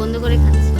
বন্ধ করে খাচ্ছে।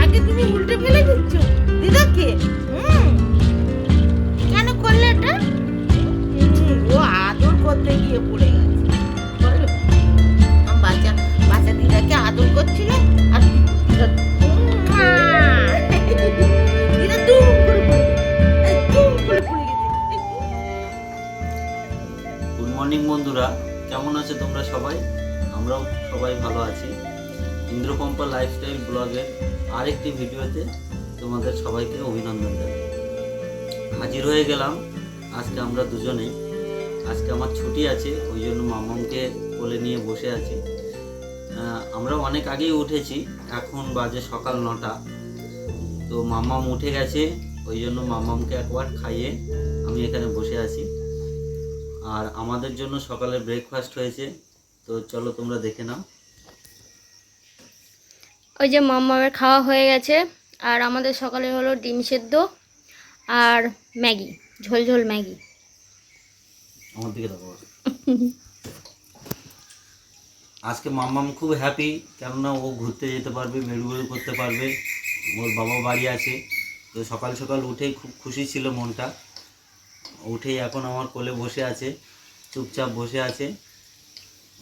আগে তুমি উল্টে ফেলে দিচ্ছ দিদাকে। কেন করলে এটা? ও আদর করতে গিয়ে পড়ে গেছে। বাচ্চা বাচ্চা দিদাকে আদর করছিল আর দিদা দুম করে পড়ে গেছে। গুড মর্নিং বন্ধুরা, কেমন আছো তোমরা সবাই? আমরাও সবাই ভালো আছি। ইন্দ্রপম্পা লাইফস্টাইল ব্লগের আরেকটি ভিডিওতে তোমাদের সবাইকে অভিনন্দন জানাই। হাজির হয়ে গেলাম আজকে আমরা দুজনেই। আজকে আমার ছুটি আছে, ওই জন্য মামামকে কোলে নিয়ে বসে আছি। আমরা অনেক আগেই উঠেছি, এখন বাজে সকাল 9টা। তো মামাম উঠে গেছে, ওই জন্য মামামকে একবার খাইয়ে আমি এখানে বসে আছি। আর আমাদের জন্য সকালে ব্রেকফাস্ট হয়েছে, তো চলো তোমরা দেখে নাও। ওই যে মামামের খাওয়া হয়ে গেছে, আর আমাদের সকালে হলো ডিম সেদ্ধ আর ম্যাগি, ঝোল ঝোল ম্যাগি। আমার দিকে দেখো। আজকে মাম্মাম খুব হ্যাপি, কেননা ও ঘুরতে যেতে পারবে, মেরুগড়ি করতে পারবে, ওর বাবা বাড়ি আছে। তো সকাল সকাল উঠেই খুব খুশি ছিল মনটা। উঠেই এখন আমার কোলে বসে আছে, চুপচাপ বসে আছে।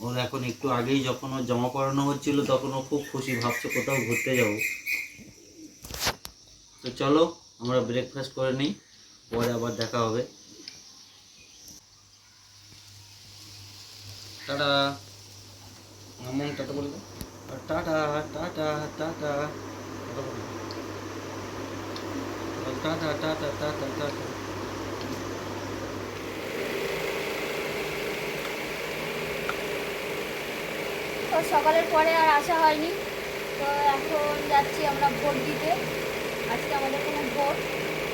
ওর এখন একটু আগেই যখন ওর জামা পরানো হচ্ছিল তখন ও খুব খুশি, ভাবছে কোথাও ঘুরতে যাব। তো চলো আমরা ব্রেকফাস্ট করে নিই, পরে আবার দেখা হবে। টাটা মাম্মাম, টাটা বলে দাও। Tata tata tata tata tata tata tata. তো সকালের পরে আর আসা হয়নি, তো এখন যাচ্ছি আমরা ভোট দিতে। আজকে আমাদের কোনো ভোট,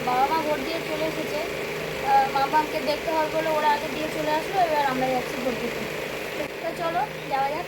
বাবা মা ভোট দিয়ে চলে এসেছে। মামাকে দেখতে হবে বলে ওরা আগে দিয়ে চলে আসলো, এবার আমরা যাচ্ছি ভোট দিতে। তো চলো যাওয়া যাক।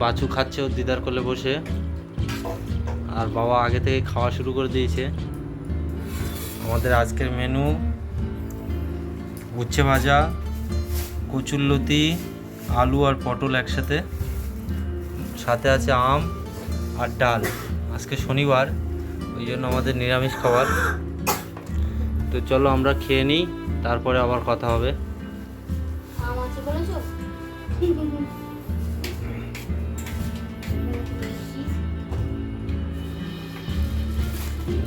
বাছু খাচ্ছে ওর দিদার কোলে বসে, আর বাবা আগে থেকে খাওয়া শুরু করে দিয়েছে। আমাদের আজকের মেনু উচ্ছে ভাজা, কচুরলতি, আলু আর পটল একসাথে, সাথে আছে আম আর ডাল। আজকে শনিবার, ওই জন্য আমাদের নিরামিষ খাবার। তো চলো আমরা খেয়ে নিই, তারপরে আবার কথা হবে। আম আছে বলেছো?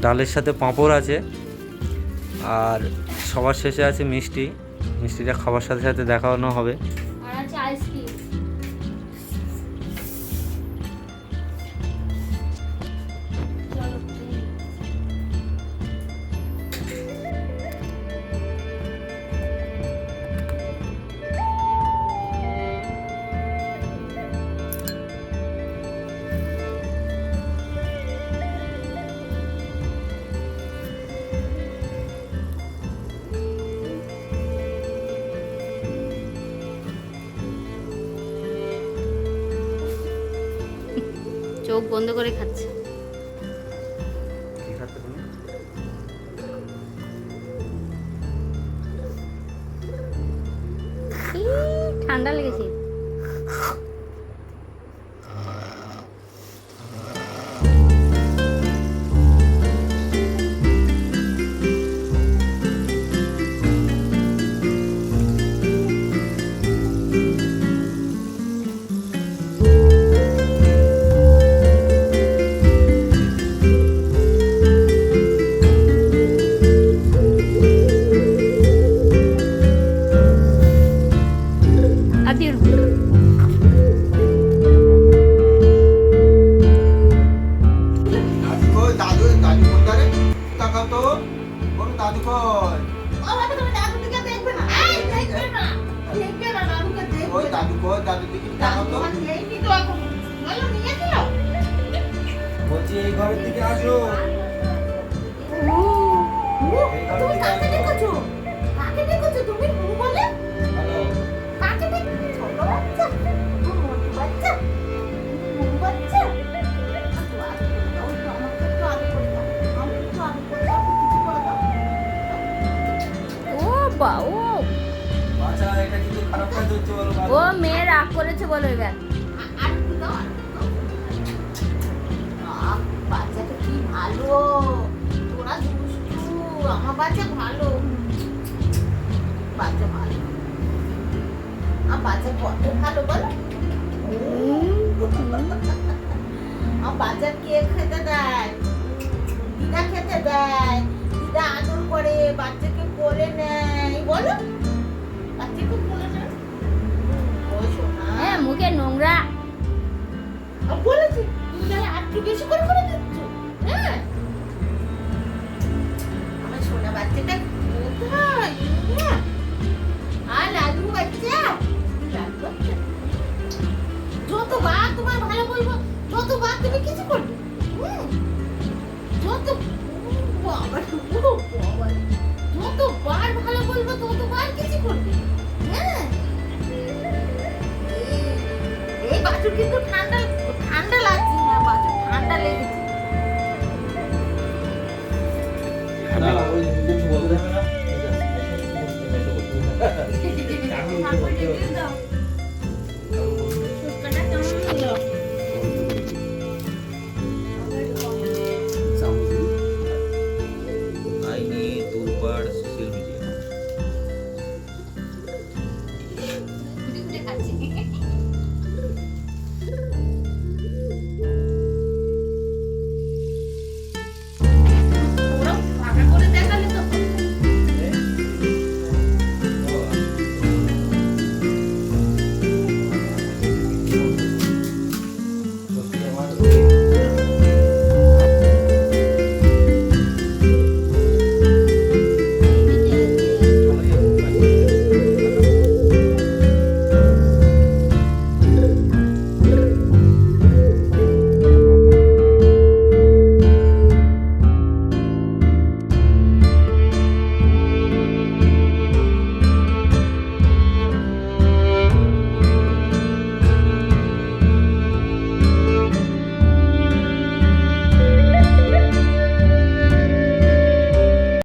ডালের সাথে পাঁপড় আছে, আর সবার শেষে আছে মিষ্টি। মিষ্টিটা খাবার সাথে সাথে দেখানো হবে। আর আছে আইসক্রিম। চলো খেয়ে নিই। চোখ বন্ধ করে খাচ্ছে। ঠান্ডা লেগেছে। আদির দাদু দাদু কোথায় টাকা তো কোন দাদু কই ওই দাদু কই দাদু দিকে টাকা তো বলছি এই ঘরের দিকে আসো তুমি কাকে দেখছো? কাকে দেখছো তুমি? মুখ বলে হ্যালো কাকে দেখছো? ছোট বাচ্চা, মোটু বাচ্চা, মুখ বাচ্চা। ও বা ও বাচ্চা এটা কিন্তু খারাপ কাজ হচ্ছে বলো ও মেয়ে রাগ করেছে বলো এবার। বাচ্চাটা কি ভালো, তোরা দুষ্টু, আমার বাচ্চা ভালো, বাচ্চা ভালো, আমার বাচ্চা কত ভালো বল। আমার বাচ্চা কে খেতে দেয়? দিদা খেতে দেয়, দিদা আদর করে, বাচ্চাকে কোলে নেয়, বলো বাচ্চাকে কোলে নেয়। ও সোনা, হ্যাঁ মুখে নোংরা। আমি বলেছি তুমি তাহলে আর একটু বেশি করে করে দিচ্ছ। হ্যাঁ আমার সোনা বাচ্চাটা কোথায়? আর লালু বাচ্চা, লালু বাচ্চা, যতবার তোমার ভালো বলবো ততবার তুমি কিছু করবে। যত বাবা বাবা, যতবার ভালো বলবো ততবার কিছু করবে। হ্যাঁ এই বাছুর কিন্তু ঠান্ডা ঠান্ডা লাগছে না, বাছুর ঠান্ডা লেগেছে।